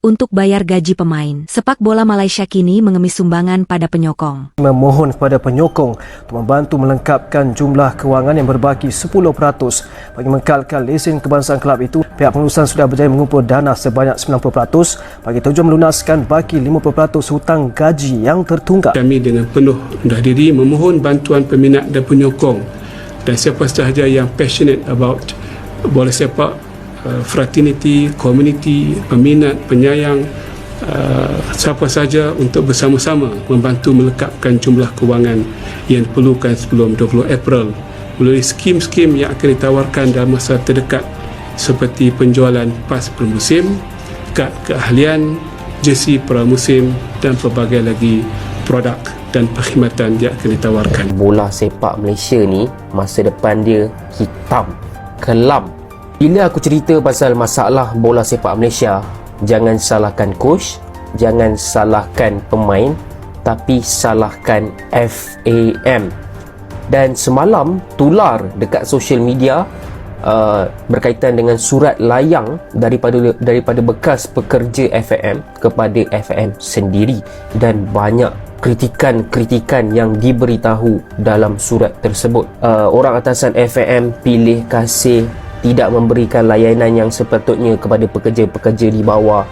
untuk bayar gaji pemain. Sepak bola Malaysia kini mengemis sumbangan pada penyokong. Memohon kepada penyokong untuk membantu melengkapkan jumlah kewangan yang berbaki 10% bagi mengekalkan lesen kebangsaan kelab itu. Pihak pengurusan sudah berjaya mengumpul dana sebanyak 90% bagi tujuan melunaskan baki 50% hutang gaji yang tertunggak. Kami dengan penuh rendah diri memohon bantuan peminat dan penyokong dan siapa sahaja yang passionate about bola sepak, fraternity, community, peminat, penyayang, siapa saja untuk bersama-sama membantu melengkapkan jumlah kewangan yang diperlukan sebelum 20 April melalui skim-skim yang akan ditawarkan dalam masa terdekat seperti penjualan pas pramusim, kad keahlian, jersey pramusim dan pelbagai lagi produk dan perkhidmatan yang akan ditawarkan. Bola sepak Malaysia ni masa depan dia hitam, kelam. Bila aku cerita pasal masalah bola sepak Malaysia, jangan salahkan coach, jangan salahkan pemain, tapi salahkan FAM. Dan semalam tular dekat social media berkaitan dengan surat layang daripada bekas pekerja FAM kepada FAM sendiri, dan banyak kritikan yang diberitahu dalam surat tersebut. Orang atasan FAM pilih kasih tidak memberikan layanan yang sepatutnya kepada pekerja-pekerja di bawah.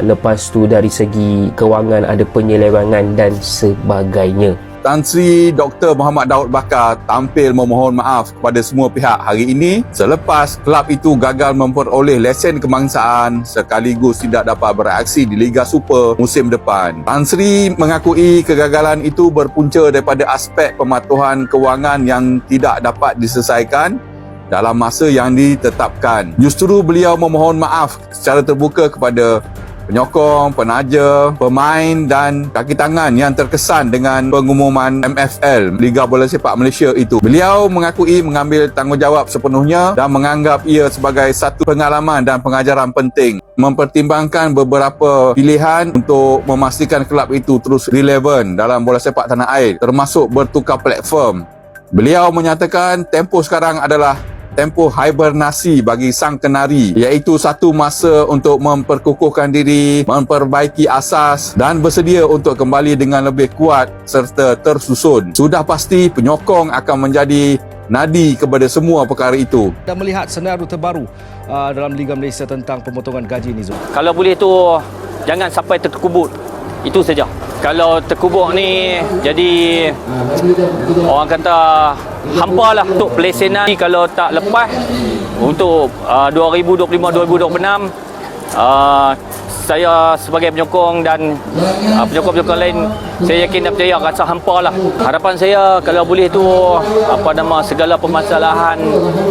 Lepas tu dari segi kewangan ada penyelewengan dan sebagainya. Tan Sri Dr. Muhammad Daud Bakar tampil memohon maaf kepada semua pihak hari ini selepas kelab itu gagal memperoleh lesen kebangsaan sekaligus tidak dapat beraksi di Liga Super musim depan. Tan Sri mengakui kegagalan itu berpunca daripada aspek pematuhan kewangan yang tidak dapat diselesaikan dalam masa yang ditetapkan. Justru beliau memohon maaf secara terbuka kepada penyokong, penaja, pemain dan kaki tangan yang terkesan dengan pengumuman MFL, Liga Bola Sepak Malaysia itu. Beliau mengakui mengambil tanggungjawab sepenuhnya dan menganggap ia sebagai satu pengalaman dan pengajaran penting. Mempertimbangkan beberapa pilihan untuk memastikan kelab itu terus relevan dalam bola sepak tanah air, termasuk bertukar platform. Beliau menyatakan tempoh sekarang adalah tempoh hibernasi bagi sang kenari, iaitu satu masa untuk memperkukuhkan diri, memperbaiki asas dan bersedia untuk kembali dengan lebih kuat serta tersusun. Sudah pasti penyokong akan menjadi nadi kepada semua perkara itu. Dan melihat senario terbaru dalam Liga Malaysia tentang pemotongan gaji ini, Zul. Kalau boleh tu jangan sampai terkubur. Itu saja. Kalau terkubur ni jadi orang kata hampa lah untuk pelesenan. Kalau tak lepas untuk 2025-2026, saya sebagai penyokong dan penyokong-penyokong lain, saya yakin dan percaya rasa hampa lah. Harapan saya kalau boleh tu segala permasalahan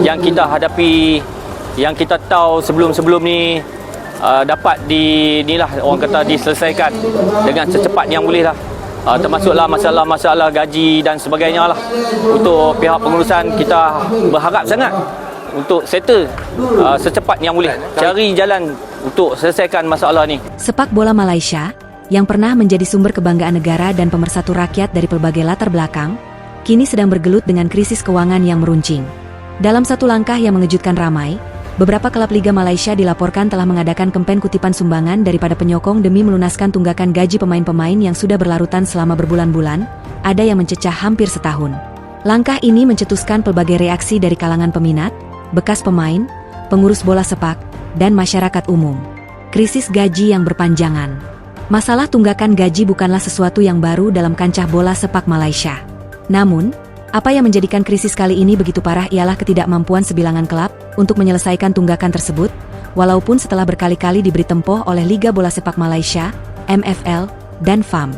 yang kita hadapi, yang kita tahu sebelum-sebelum ni dapat orang kata diselesaikan dengan secepat yang boleh lah. Termasuklah masalah-masalah gaji dan sebagainya lah. Untuk pihak pengurusan kita berharap sangat untuk settle secepat yang boleh. Cari jalan untuk selesaikan masalah ni. Sepak bola Malaysia yang pernah menjadi sumber kebanggaan negara dan pemersatu rakyat dari pelbagai latar belakang, kini sedang bergelut dengan krisis keuangan yang meruncing. Dalam satu langkah yang mengejutkan ramai, beberapa klub Liga Malaysia dilaporkan telah mengadakan kempen kutipan sumbangan daripada penyokong demi melunaskan tunggakan gaji pemain-pemain yang sudah berlarutan selama berbulan-bulan, ada yang mencecah hampir setahun. Langkah ini mencetuskan pelbagai reaksi dari kalangan peminat, bekas pemain, pengurus bola sepak, dan masyarakat umum. Krisis gaji yang berpanjangan. Masalah tunggakan gaji bukanlah sesuatu yang baru dalam kancah bola sepak Malaysia. Namun, apa yang menjadikan krisis kali ini begitu parah ialah ketidakmampuan sebilangan klub untuk menyelesaikan tunggakan tersebut, walaupun setelah berkali-kali diberi tempoh oleh Liga Bola Sepak Malaysia, MFL, dan FAM.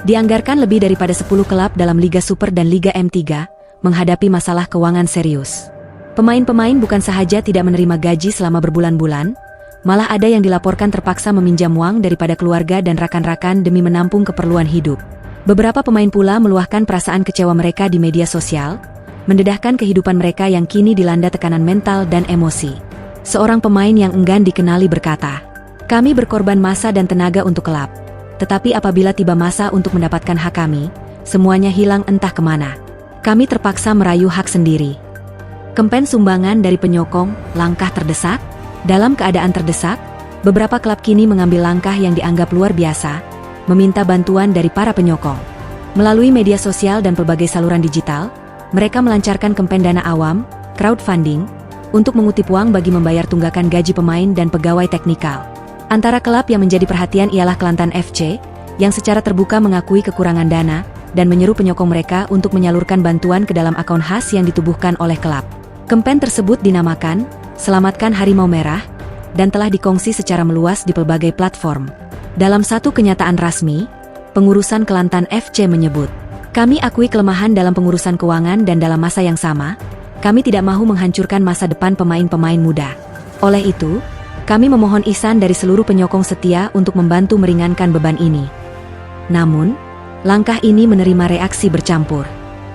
Dianggarkan lebih daripada 10 klub dalam Liga Super dan Liga M3 menghadapi masalah keuangan serius. Pemain-pemain bukan sahaja tidak menerima gaji selama berbulan-bulan, malah ada yang dilaporkan terpaksa meminjam uang daripada keluarga dan rakan-rakan demi menampung keperluan hidup. Beberapa pemain pula meluahkan perasaan kecewa mereka di media sosial, mendedahkan kehidupan mereka yang kini dilanda tekanan mental dan emosi. Seorang pemain yang enggan dikenali berkata, "Kami berkorban masa dan tenaga untuk klub. Tetapi apabila tiba masa untuk mendapatkan hak kami, semuanya hilang entah kemana. Kami terpaksa merayu hak sendiri." Kempen sumbangan dari penyokong, langkah terdesak. Dalam keadaan terdesak, beberapa klub kini mengambil langkah yang dianggap luar biasa, meminta bantuan dari para penyokong. Melalui media sosial dan berbagai saluran digital, mereka melancarkan kampanye dana awam, crowdfunding, untuk mengutip uang bagi membayar tunggakan gaji pemain dan pegawai teknikal. Antara klub yang menjadi perhatian ialah Kelantan FC, yang secara terbuka mengakui kekurangan dana, dan menyeru penyokong mereka untuk menyalurkan bantuan ke dalam akun khas yang ditubuhkan oleh klub. Kampanye tersebut dinamakan, Selamatkan Harimau Merah, dan telah dikongsi secara meluas di pelbagai platform. Dalam satu kenyataan rasmi, pengurusan Kelantan FC menyebut, "Kami akui kelemahan dalam pengurusan keuangan dan dalam masa yang sama, kami tidak mahu menghancurkan masa depan pemain-pemain muda. Oleh itu, kami memohon ihsan dari seluruh penyokong setia untuk membantu meringankan beban ini." Namun, langkah ini menerima reaksi bercampur.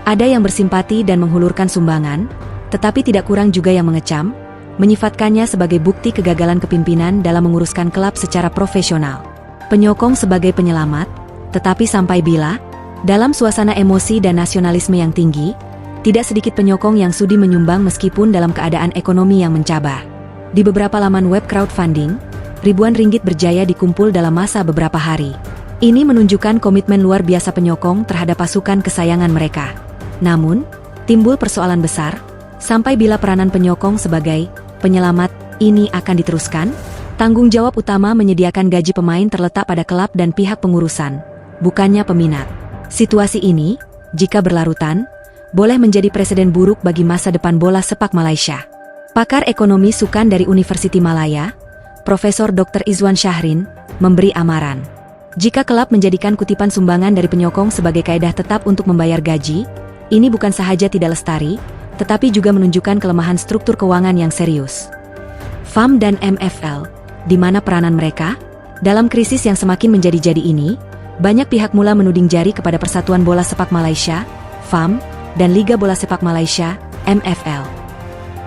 Ada yang bersimpati dan menghulurkan sumbangan, tetapi tidak kurang juga yang mengecam, menyifatkannya sebagai bukti kegagalan kepimpinan dalam menguruskan klub secara profesional. Penyokong sebagai penyelamat, tetapi sampai bila, dalam suasana emosi dan nasionalisme yang tinggi, tidak sedikit penyokong yang sudi menyumbang meskipun dalam keadaan ekonomi yang mencabar. Di beberapa laman web crowdfunding, ribuan ringgit berjaya dikumpul dalam masa beberapa hari. Ini menunjukkan komitmen luar biasa penyokong terhadap pasukan kesayangan mereka. Namun, timbul persoalan besar, sampai bila peranan penyokong sebagai penyelamat ini akan diteruskan? Tanggung jawab utama menyediakan gaji pemain terletak pada klub dan pihak pengurusan, bukannya peminat. Situasi ini, jika berlarutan, boleh menjadi presiden buruk bagi masa depan bola sepak Malaysia. Pakar ekonomi sukan dari Universiti Malaya, Profesor Dr. Izwan Syahrin, memberi amaran. Jika klub menjadikan kutipan sumbangan dari penyokong sebagai kaedah tetap untuk membayar gaji, ini bukan sahaja tidak lestari, tetapi juga menunjukkan kelemahan struktur keuangan yang serius. FAM dan MFL, di mana peranan mereka? Dalam krisis yang semakin menjadi-jadi ini, banyak pihak mula menuding jari kepada Persatuan Bola Sepak Malaysia, FAM, dan Liga Bola Sepak Malaysia, MFL.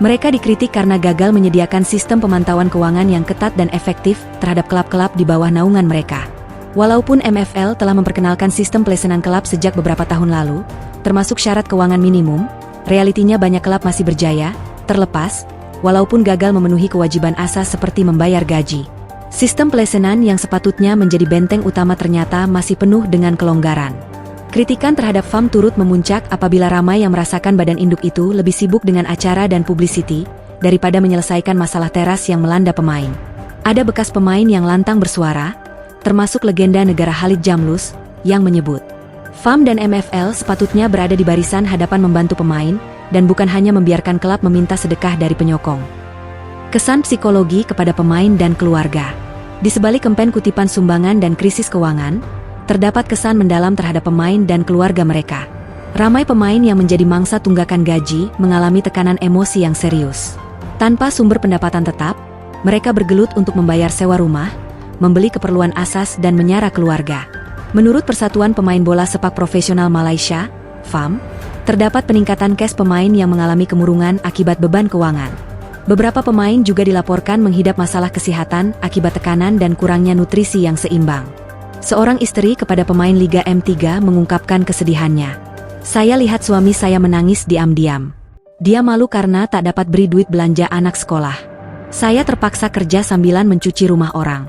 Mereka dikritik karena gagal menyediakan sistem pemantauan keuangan yang ketat dan efektif terhadap klub-klub di bawah naungan mereka. Walaupun MFL telah memperkenalkan sistem pelesenan klub sejak beberapa tahun lalu, termasuk syarat keuangan minimum, realitinya banyak klub masih berjaya, terlepas, walaupun gagal memenuhi kewajiban asas seperti membayar gaji. Sistem pelesenan yang sepatutnya menjadi benteng utama ternyata masih penuh dengan kelonggaran. Kritikan terhadap FAM turut memuncak apabila ramai yang merasakan badan induk itu lebih sibuk dengan acara dan publicity, daripada menyelesaikan masalah teras yang melanda pemain. Ada bekas pemain yang lantang bersuara, termasuk legenda negara Khalid Jamlus, yang menyebut, FAM dan MFL sepatutnya berada di barisan hadapan membantu pemain, dan bukan hanya membiarkan klub meminta sedekah dari penyokong. Kesan psikologi kepada pemain dan keluarga. Di sebalik kampanye kutipan sumbangan dan krisis keuangan, terdapat kesan mendalam terhadap pemain dan keluarga mereka. Ramai pemain yang menjadi mangsa tunggakan gaji mengalami tekanan emosi yang serius. Tanpa sumber pendapatan tetap, mereka bergelut untuk membayar sewa rumah, membeli keperluan asas dan menyara keluarga. Menurut Persatuan Pemain Bola Sepak Profesional Malaysia, FAM, terdapat peningkatan cash pemain yang mengalami kemurungan akibat beban keuangan. Beberapa pemain juga dilaporkan menghidap masalah kesehatan akibat tekanan dan kurangnya nutrisi yang seimbang. Seorang istri kepada pemain Liga M3 mengungkapkan kesedihannya. "Saya lihat suami saya menangis diam-diam. Dia malu karena tak dapat beri duit belanja anak sekolah. Saya terpaksa kerja sambilan mencuci rumah orang."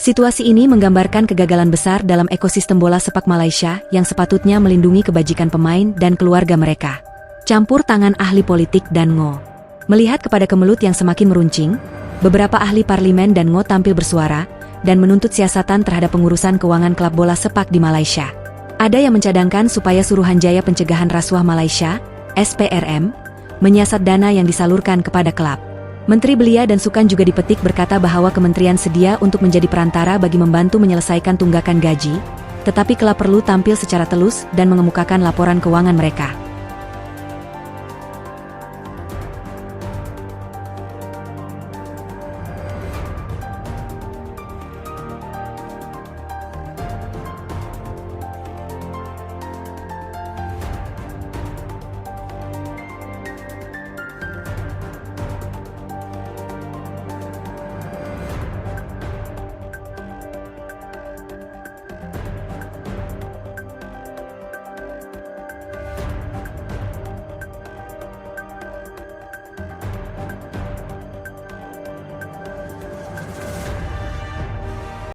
Situasi ini menggambarkan kegagalan besar dalam ekosistem bola sepak Malaysia yang sepatutnya melindungi kebajikan pemain dan keluarga mereka. Campur tangan ahli politik dan NGO. Melihat kepada kemelut yang semakin meruncing, beberapa ahli parlimen dan NGO tampil bersuara dan menuntut siasatan terhadap pengurusan keuangan klub bola sepak di Malaysia. Ada yang mencadangkan supaya Suruhanjaya Pencegahan Rasuah Malaysia, SPRM, menyiasat dana yang disalurkan kepada klub. Menteri Belia dan Sukan juga dipetik berkata bahwa kementerian sedia untuk menjadi perantara bagi membantu menyelesaikan tunggakan gaji, tetapi klub perlu tampil secara telus dan mengemukakan laporan keuangan mereka.